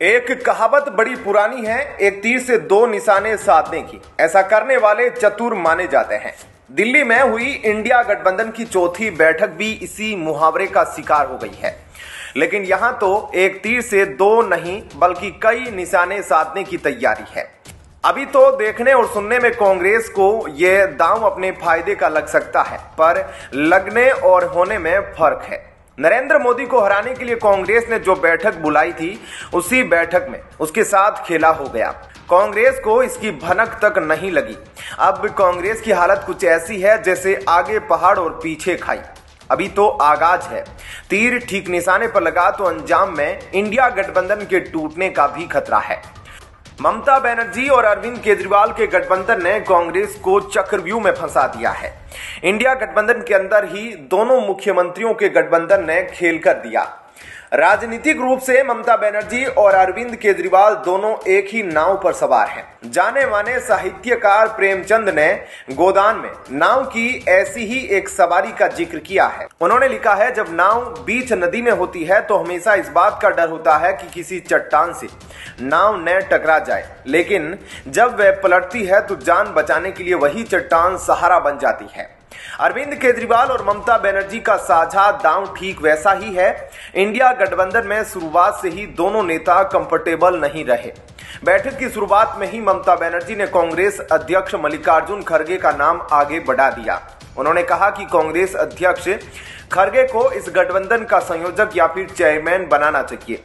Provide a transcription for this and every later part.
एक कहावत बड़ी पुरानी है, एक तीर से दो निशाने साधने की। ऐसा करने वाले चतुर माने जाते हैं। दिल्ली में हुई इंडिया गठबंधन की चौथी बैठक भी इसी मुहावरे का शिकार हो गई है। लेकिन यहां तो एक तीर से दो नहीं बल्कि कई निशाने साधने की तैयारी है। अभी तो देखने और सुनने में कांग्रेस को यह दांव अपने फायदे का लग सकता है, पर लगने और होने में फर्क है। नरेंद्र मोदी को हराने के लिए कांग्रेस ने जो बैठक बुलाई थी, उसी बैठक में उसके साथ खेला हो गया। कांग्रेस को इसकी भनक तक नहीं लगी। अब कांग्रेस की हालत कुछ ऐसी है जैसे आगे पहाड़ और पीछे खाई। अभी तो आगाज है। तीर ठीक निशाने पर लगा तो अंजाम में इंडिया गठबंधन के टूटने का भी खतरा है। ममता बनर्जी और अरविंद केजरीवाल के गठबंधन ने कांग्रेस को चक्रव्यूह में फंसा दिया है। इंडिया गठबंधन के अंदर ही दोनों मुख्यमंत्रियों के गठबंधन ने खेल कर दिया। राजनीतिक रूप से ममता बनर्जी और अरविंद केजरीवाल दोनों एक ही नाव पर सवार हैं। जाने माने साहित्यकार प्रेमचंद ने गोदान में नाव की ऐसी ही एक सवारी का जिक्र किया है। उन्होंने लिखा है, जब नाव बीच नदी में होती है तो हमेशा इस बात का डर होता है कि किसी चट्टान से नाव न टकरा जाए, लेकिन जब वह पलटती है तो जान बचाने के लिए वही चट्टान सहारा बन जाती है। अरविंद केजरीवाल और ममता बनर्जी का साझा दांव ठीक वैसा ही है। इंडिया गठबंधन में शुरुआत से ही दोनों नेता कंफर्टेबल नहीं रहे। बैठक की शुरुआत में ही ममता बनर्जी ने कांग्रेस अध्यक्ष मल्लिकार्जुन खड़गे का नाम आगे बढ़ा दिया। उन्होंने कहा कि कांग्रेस अध्यक्ष खड़गे को इस गठबंधन का संयोजक या फिर चेयरमैन बनाना चाहिए।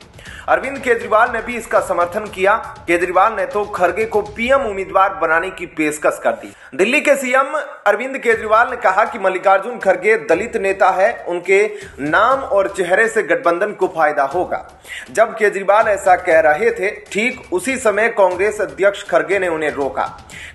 अरविंद केजरीवाल ने भी इसका समर्थन किया। केजरीवाल ने तो खड़गे को पीएम उम्मीदवार बनाने की पेशकश कर दी। दिल्ली के सीएम अरविंद केजरीवाल ने कहा कि मल्लिकार्जुन खड़गे दलित नेता है, उनके नाम और चेहरे से गठबंधन को फायदा होगा। जब केजरीवाल ऐसा कह रहे थे, ठीक उसी समय कांग्रेस अध्यक्ष खड़गे ने उन्हें रोका।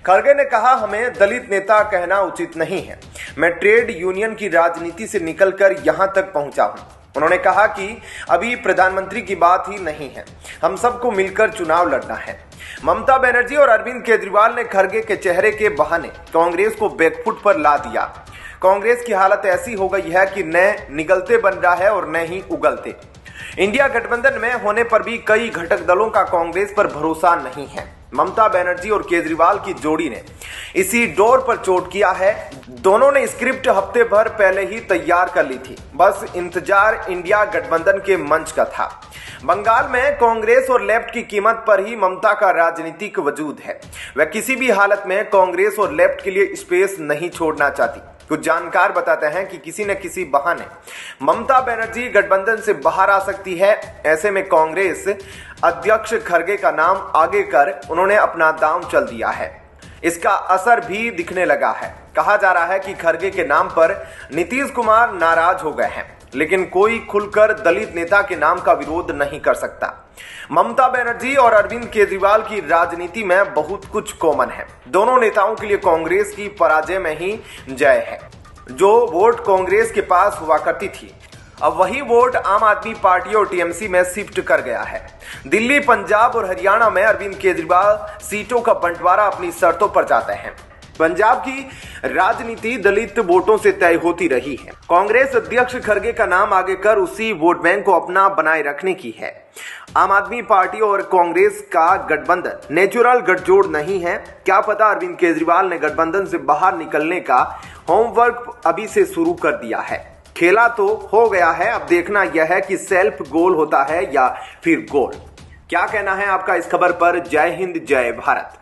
खड़गे ने कहा, हमें दलित नेता कहना उचित नहीं है। मैं ट्रेड यूनियन की राजनीति से निकलकर यहां तक पहुंचा हूं। उन्होंने कहा कि अभी प्रधानमंत्री की बात ही नहीं है, हम सबको मिलकर चुनाव लड़ना है। ममता बनर्जी और अरविंद केजरीवाल ने खड़गे के चेहरे के बहाने कांग्रेस को बैकफुट पर ला दिया। कांग्रेस की हालत ऐसी हो गई है कि न निगलते बन रहा है और न ही उगलते। इंडिया गठबंधन में होने पर भी कई घटक दलों का कांग्रेस पर भरोसा नहीं है। ममता बनर्जी और केजरीवाल की जोड़ी ने इसी डोर पर चोट किया है। दोनों ने स्क्रिप्ट हफ्ते भर पहले ही तैयार कर ली थी, बस इंतजार इंडिया गठबंधन के मंच का था। बंगाल में कांग्रेस और लेफ्ट की कीमत पर ही ममता का राजनीतिक वजूद है। वह किसी भी हालत में कांग्रेस और लेफ्ट के लिए स्पेस नहीं छोड़ना चाहती। कुछ जानकार बताते हैं कि किसी न किसी बहाने ममता बनर्जी गठबंधन से बाहर आ सकती है। ऐसे में कांग्रेस अध्यक्ष खड़गे का नाम आगे कर उन्होंने अपना दांव चल दिया है। इसका असर भी दिखने लगा है। कहा जा रहा है कि खड़गे के नाम पर नीतीश कुमार नाराज हो गए हैं, लेकिन कोई खुलकर दलित नेता के नाम का विरोध नहीं कर सकता। ममता बनर्जी और अरविंद केजरीवाल की राजनीति में बहुत कुछ कॉमन है। दोनों नेताओं के लिए कांग्रेस की पराजय में ही जय है। जो वोट कांग्रेस के पास हुआ करती थी, अब वही वोट आम आदमी पार्टी और टीएमसी में शिफ्ट कर गया है। दिल्ली, पंजाब और हरियाणा में अरविंद केजरीवाल सीटों का बंटवारा अपनी शर्तों पर जाते हैं। पंजाब की राजनीति दलित वोटों से तय होती रही है। कांग्रेस अध्यक्ष खड़गे का नाम आगे कर उसी वोट बैंक को अपना बनाए रखने की है। आम आदमी पार्टी और कांग्रेस का गठबंधन नेचुरल गठजोड़ नहीं है। क्या पता अरविंद केजरीवाल ने गठबंधन से बाहर निकलने का होमवर्क अभी से शुरू कर दिया है। खेला तो हो गया है, अब देखना यह है कि सेल्फ गोल होता है या फिर गोल। क्या कहना है आपका इस खबर पर? जय हिंद, जय भारत।